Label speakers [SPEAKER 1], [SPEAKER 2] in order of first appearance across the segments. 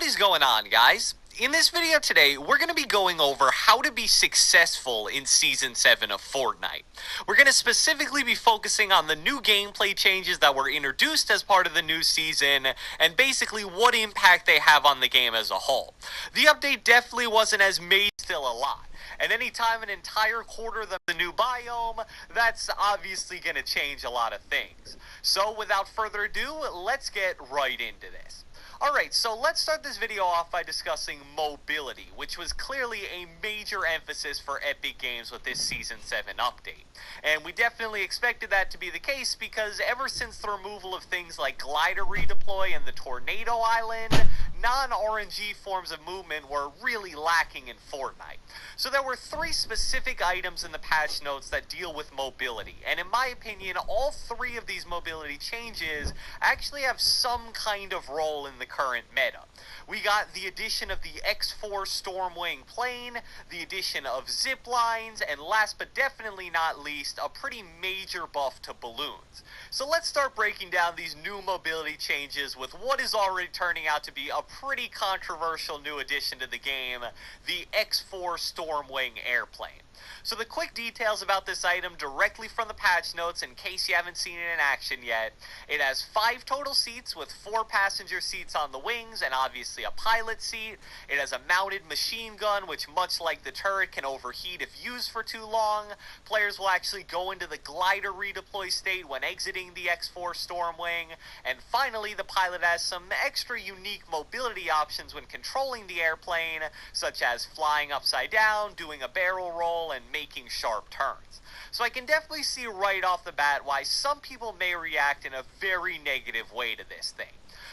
[SPEAKER 1] is going on, guys? In this video today, we're going to be going over how to be successful in Season 7 of Fortnite. We're going to specifically be focusing on the new gameplay changes that were introduced as part of the new season, and basically what impact they have on the game as a whole. The update definitely wasn't as major, still a lot. And anytime an entire quarter of the new biome, that's obviously going to change a lot of things. So without further ado, let's get right into this. Alright, so let's start this video off by discussing mobility, which was clearly a major emphasis for Epic Games with this Season 7 update. And we definitely expected that to be the case because ever since the removal of things like glider redeploy and the tornado island, non-RNG forms of movement were really lacking in Fortnite. So there were 3 specific items in the patch notes that deal with mobility, and in my opinion, all 3 of these mobility changes actually have some kind of role in the current meta. We got the addition of the X4 Stormwing plane, the addition of zip lines, and last but definitely not least, a pretty major buff to balloons. So let's start breaking down these new mobility changes with what is already turning out to be a pretty controversial new addition to the game, the X4 Stormwing airplane. So the quick details about this item directly from the patch notes in case you haven't seen it in action yet. It has 5 total seats with 4 passenger seats on the wings and obviously a pilot seat. It has a mounted machine gun which, much like the turret, can overheat if used for too long. Players will actually go into the glider redeploy state when exiting the X4 Stormwing. And finally, the pilot has some extra unique mobility options when controlling the airplane, such as flying upside down, doing a barrel roll, and making sharp turns. So I can definitely see right off the bat why some people may react in a very negative way to this thing.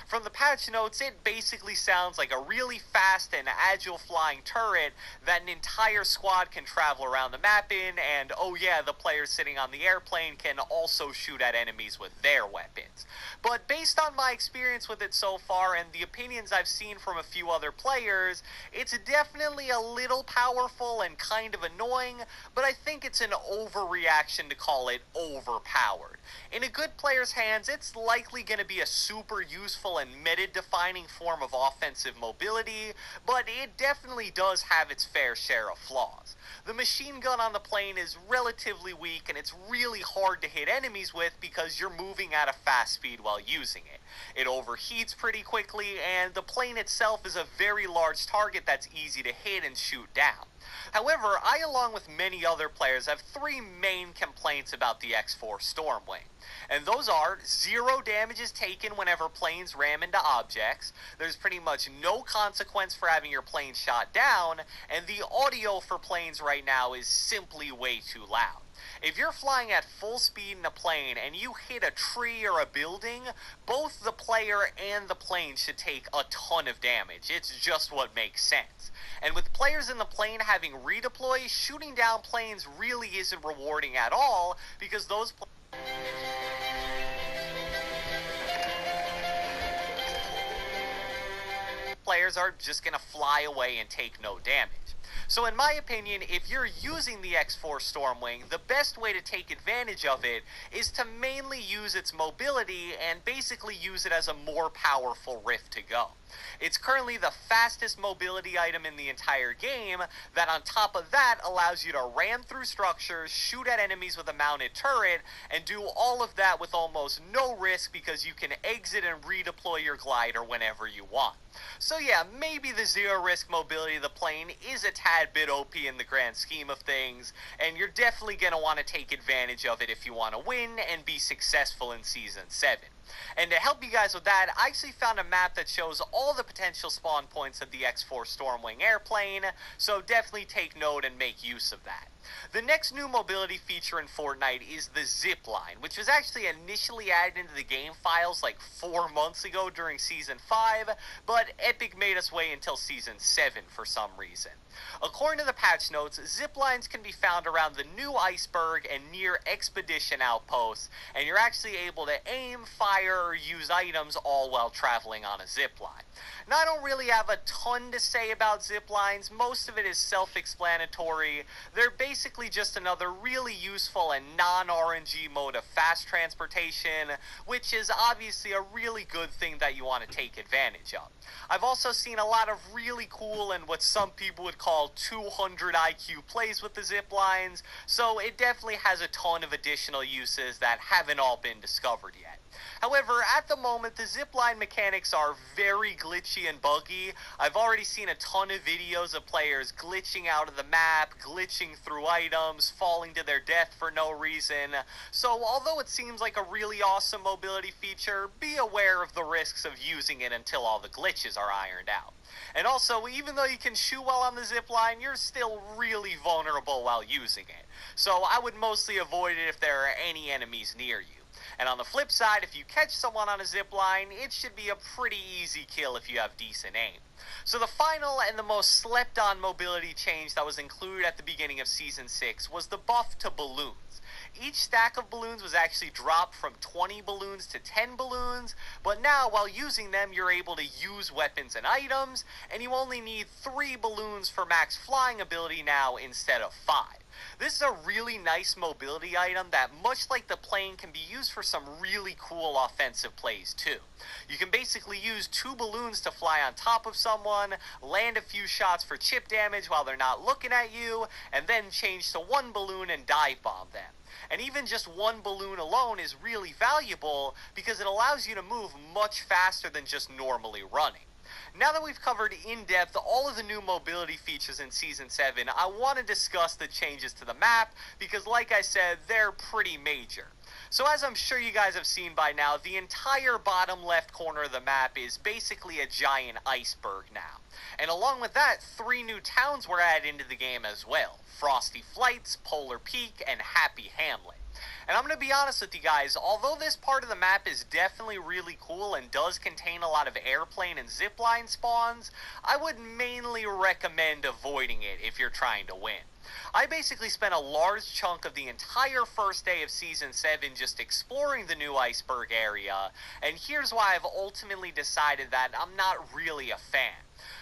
[SPEAKER 1] From the patch notes, it basically sounds like a really fast and agile flying turret that an entire squad can travel around the map in, and oh yeah, the players sitting on the airplane can also shoot at enemies with their weapons. But based on my experience with it so far and the opinions I've seen from a few other players, it's definitely a little powerful and kind of annoying, but I think it's an overreaction to call it overpowered. In a good player's hands, it's likely going to be a super useful and meta-defining form of offensive mobility, but it definitely does have its fair share of flaws. The machine gun on the plane is relatively weak, and it's really hard to hit enemies with because you're moving at a fast speed while using it. It overheats pretty quickly, and the plane itself is a very large target that's easy to hit and shoot down. However, I, along with many other players, have 3 main complaints about the X4 Stormwing. And those are: 0 damage is taken whenever planes ram into objects, there's pretty much no consequence for having your plane shot down, and the audio for planes right now is simply way too loud. If you're flying at full speed in a plane and you hit a tree or a building, both the player and the plane should take a ton of damage. It's just what makes sense. And with players in the plane having redeploy, shooting down planes really isn't rewarding at all because those players are just going to fly away and take no damage. So in my opinion, if you're using the X4 Stormwing, the best way to take advantage of it is to mainly use its mobility and basically use it as a more powerful rift to go. It's currently the fastest mobility item in the entire game that on top of that allows you to ram through structures, shoot at enemies with a mounted turret, and do all of that with almost no risk because you can exit and redeploy your glider whenever you want. So yeah, maybe the 0 risk mobility of the plane is a tad bit OP in the grand scheme of things, and you're definitely going to want to take advantage of it if you want to win and be successful in Season 7. And to help you guys with that, I actually found a map that shows all the potential spawn points of the X4 Stormwing airplane, so definitely take note and make use of that. The next new mobility feature in Fortnite is the zip line, which was actually initially added into the game files like 4 months ago during Season 5, but Epic made us wait until Season 7 for some reason. According to the patch notes, zip lines can be found around the new iceberg and near expedition outposts, and you're actually able to aim, fire, or use items all while traveling on a zip line. Now, I don't really have a ton to say about zip lines. Most of it is self-explanatory. They're basically basically just another really useful and non-RNG mode of fast transportation, which is obviously a really good thing that you want to take advantage of. I've also seen a lot of really cool and what some people would call 200 IQ plays with the zip lines, so it definitely has a ton of additional uses that haven't all been discovered yet. However, at the moment, the zipline mechanics are very glitchy and buggy. I've already seen a ton of videos of players glitching out of the map, glitching through items, falling to their death for no reason. So although it seems like a really awesome mobility feature, be aware of the risks of using it until all the glitches are ironed out. And also, even though you can shoot well on the zipline, you're still really vulnerable while using it. So I would mostly avoid it if there are any enemies near you. And on the flip side, if you catch someone on a zip line, it should be a pretty easy kill if you have decent aim. So the final and the most slept on mobility change that was included at the beginning of Season 6 was the buff to balloons. Each stack of balloons was actually dropped from 20 balloons to 10 balloons, but now while using them you're able to use weapons and items, and you only need 3 balloons for max flying ability now instead of 5. This is a really nice mobility item that, much like the plane, can be used for some really cool offensive plays too. You can basically use 2 balloons to fly on top of someone, land a few shots for chip damage while they're not looking at you, and then change to 1 balloon and dive bomb them. And even just 1 balloon alone is really valuable because it allows you to move much faster than just normally running. Now that we've covered in depth all of the new mobility features in Season 7, I want to discuss the changes to the map because, like I said, they're pretty major. So as I'm sure you guys have seen by now, the entire bottom left corner of the map is basically a giant iceberg now. And along with that, 3 new towns were added into the game as well: Frosty Flights, Polar Peak, and Happy Hamlet. And I'm going to be honest with you guys, although this part of the map is definitely really cool and does contain a lot of airplane and zipline spawns, I would mainly recommend avoiding it if you're trying to win. I basically spent a large chunk of the entire first day of Season 7 just exploring the new iceberg area, and here's why I've ultimately decided that I'm not really a fan.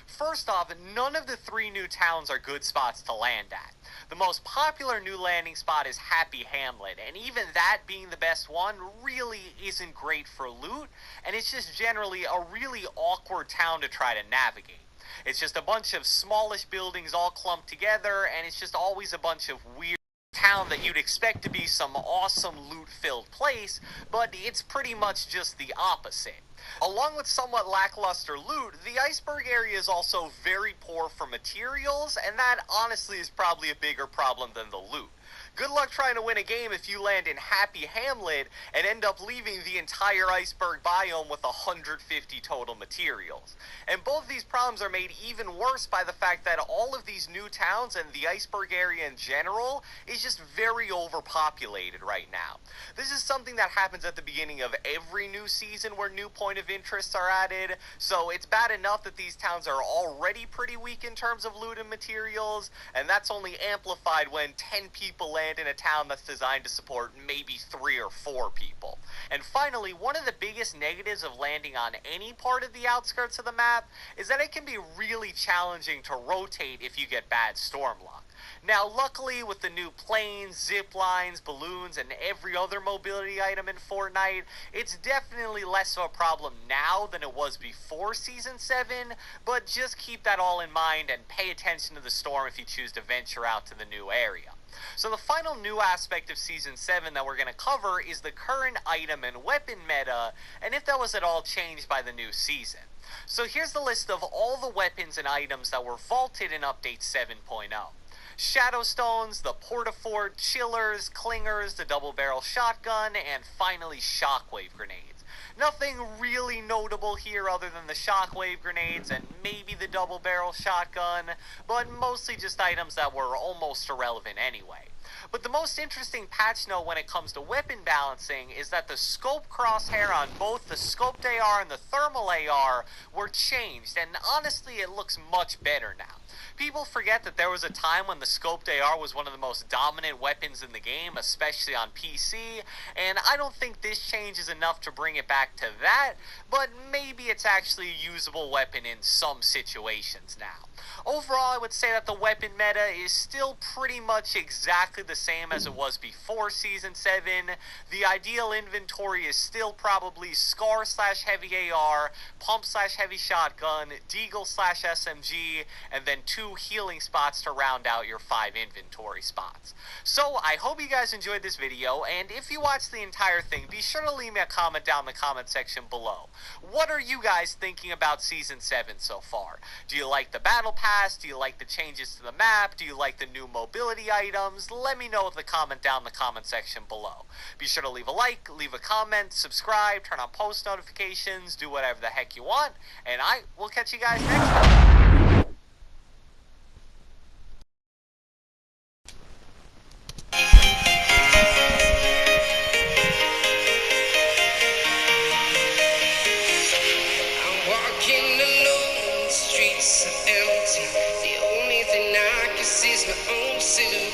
[SPEAKER 1] First off, none of the 3 new towns are good spots to land at. The most popular new landing spot is Happy Hamlet, and even that being the best one really isn't great for loot, and it's just generally a really awkward town to try to navigate. It's just a bunch of smallish buildings all clumped together, and it's just always a bunch of weird town that you'd expect to be some awesome loot-filled place, but it's pretty much just the opposite. Along with somewhat lackluster loot, the iceberg area is also very poor for materials, and that honestly is probably a bigger problem than the loot. Good luck trying to win a game if you land in Happy Hamlet and end up leaving the entire iceberg biome with 150 total materials. And both these problems are made even worse by the fact that all of these new towns and the iceberg area in general is just very overpopulated right now. This is something that happens at the beginning of every new season where new point of interests are added, so it's bad enough that these towns are already pretty weak in terms of loot and materials, and that's only amplified when 10 people land in a town that's designed to support maybe 3 or 4 people. And finally, one of the biggest negatives of landing on any part of the outskirts of the map is that it can be really challenging to rotate if you get bad storm luck. Now, luckily, with the new planes, zip lines, balloons, and every other mobility item in Fortnite, it's definitely less of a problem now than it was before Season 7, but just keep that all in mind and pay attention to the storm if you choose to venture out to the new area. So the final new aspect of Season 7 that we're going to cover is the current item and weapon meta, and if that was at all changed by the new season. So here's the list of all the weapons and items that were vaulted in Update 7.0. Shadow Stones, the Portafort, Chillers, Clingers, the Double Barrel Shotgun, and finally Shockwave Grenades. Nothing really notable here other than the Shockwave Grenades and maybe the Double Barrel Shotgun, but mostly just items that were almost irrelevant anyway. But the most interesting patch note when it comes to weapon balancing is that the scope crosshair on both the scoped AR and the thermal AR were changed, and honestly it looks much better now. People forget that there was a time when the scoped AR was one of the most dominant weapons in the game, especially on PC, and I don't think this change is enough to bring it back to that, but maybe it's actually a usable weapon in some situations now. Overall, I would say that the weapon meta is still pretty much exactly the same as it was before Season 7. The ideal inventory is still probably Scar / Heavy AR, Pump / Heavy Shotgun, Deagle / SMG, and then 2 healing spots to round out your 5 inventory spots. So I hope you guys enjoyed this video, and if you watched the entire thing, be sure to leave me a comment down in the comment section below. What are you guys thinking about Season 7 so far? Do you like the Battle Pass? Do you like the changes to the map? Do you like the new mobility items? Let me know with a comment down in the comment section below. Be sure to leave a like, leave a comment, subscribe, turn on post notifications, do whatever the heck you want, and I will catch you guys next time.
[SPEAKER 2] Streets are empty. The only thing I can see is my own silhouette.